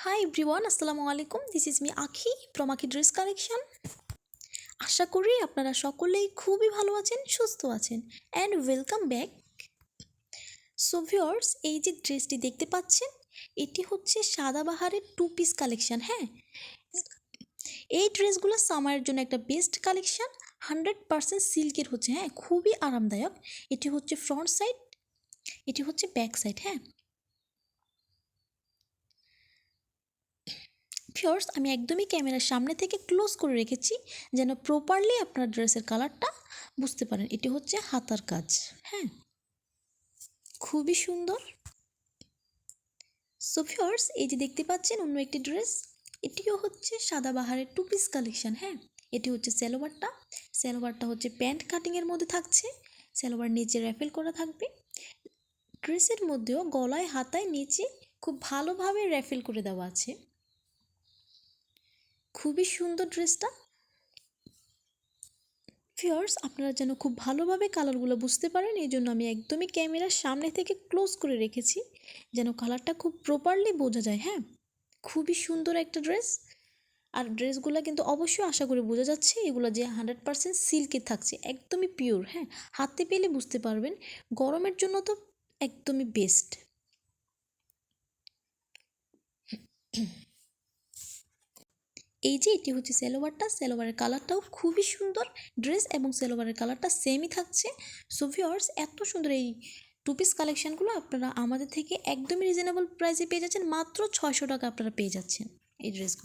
Hi everyone, আসসালামু আলাইকুম। This is me আখি ফ্রম আখি ড্রেস কালেকশন। আশা করি আপনারা সকলেই খুবই ভালো আছেন, সুস্থ আছেন and welcome back. So viewers, এই যে ড্রেসটি দেখতে পাচ্ছেন, এটি হচ্ছে সাদাবাহারের 2 পিস কালেকশন। হ্যাঁ, এই ড্রেসগুলো সামারের জন্য একটা বেস্ট কালেকশন। 100% সিল্কের হচ্ছে, হ্যাঁ, খুবই আরামদায়ক। এটি হচ্ছে ফ্রন্ট সাইড, এটি হচ্ছে ব্যাক সাইড। হ্যাঁ ভিউয়ার্স, আমি একদমই ক্যামেরার সামনে থেকে ক্লোজ করে রেখেছি যেন প্রপারলি আপনার ড্রেসের কালারটা বুঝতে পারেন। এটি হচ্ছে হাতার কাজ। হ্যাঁ, খুবই সুন্দর। সো ভিউয়ার্স, এই যে দেখতে পাচ্ছেন অন্য একটি ড্রেস, এটিও হচ্ছে সাদাবাহারের 2 পিস কালেকশন। হ্যাঁ, এটি হচ্ছে সালোয়ারটা। সালোয়ারটা হচ্ছে প্যান্ট কাটিংয়ের মধ্যে থাকছে। সালোয়ার নিচে র্যাফেল করা থাকবে। ড্রেসের মধ্যেও গলায় হাতায় নিচে খুব ভালোভাবে র্যাফেল করে দেওয়া আছে। খুবই সুন্দর ড্রেসটা। ভিউয়ার্স, আপনারা যেন খুব ভালোভাবে কালারগুলো বুঝতে পারেন, এই জন্য আমি একদমই ক্যামেরার সামনে থেকে ক্লোজ করে রেখেছি যেন কালারটা খুব প্রপারলি বোঝা যায়। হ্যাঁ, খুবই সুন্দর একটা ড্রেস। আর ড্রেসগুলো কিন্তু অবশ্যই আশা করি বোঝা যাচ্ছে এগুলো যে 100% সিল্কে থাকছে, একদমই পিওর। হ্যাঁ, হাতে পেলে বুঝতে পারবেন। গরমের জন্য তো একদমই বেস্ট। এই যে এটি হচ্ছে সালোয়ারটা। সালোয়ারের কালারটাও খুবই সুন্দর। ড্রেস এবং সালোয়ারের কালারটা সেমই থাকছে। সো ভিউয়ার্স, এত সুন্দর এই 2 পিস কালেকশানগুলো আপনারা আমাদের থেকে একদমই রিজনেবল প্রাইসে পেয়ে যাচ্ছেন। মাত্র 600 টাকা আপনারা পেয়ে যাচ্ছেন এই ড্রেসগুলো।